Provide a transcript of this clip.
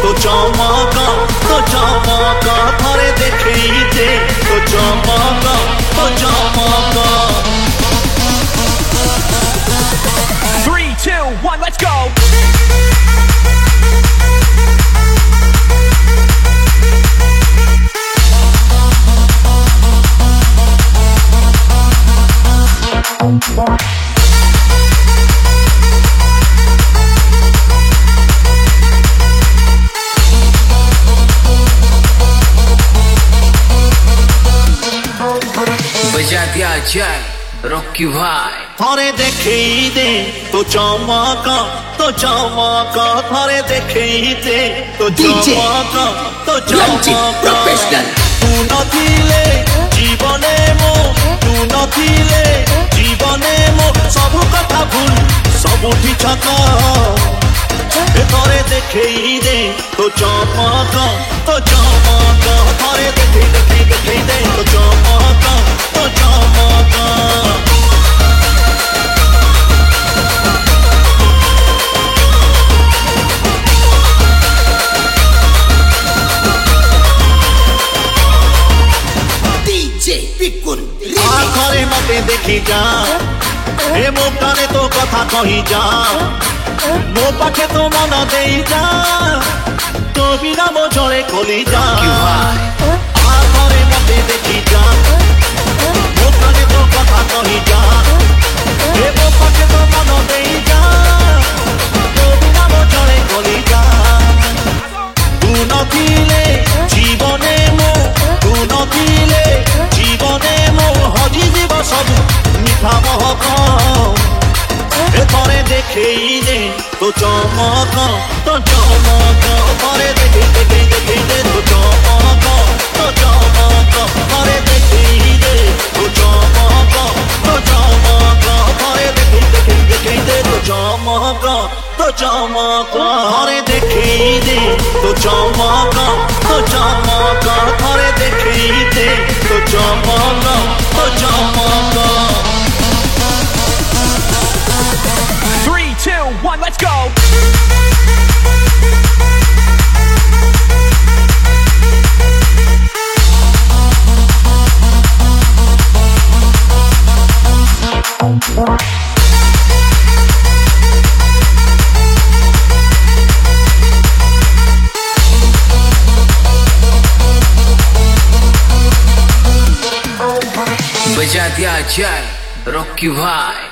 तो चमक थरे देखई दे तो चमक तो चमक 3, 2, 1, let's go! बजा दिया जाए रॉकी भाई थरे देखई दे तो चमक थरे देखई दे तो चमक तो चमक प्रोफेशनल तू नथिले जीवने मो तू नथिले जीवने मो सब कथा भूल सबुठी छक थरे देखई दे तो चमक थरे देखई दे तो चमक तो चमक आखरे मते देखी जा ए मो काने तो कथा कही जा मो पाखे तो मन देई जा तो बिना मो झोले खोली जा आखरे मते देखी जा मो काने तो कथा कही जा ए मो पाखे तो मन देई जा तो बिना मो झोले खोली जा तू नथिले जीवने मो तू नथिले जीवने मो हजी जीव सब मिठा महक थरे देखई दे तो चमक थरे देखई दे तो चमक थरे देखई दे तो चमक थरे देखई दे तो चमक थरे देखई दे तो चमक थरे देखई दे तो चमक 3, 2, 1, let's go! बजा दिया जाए रॉकी भाई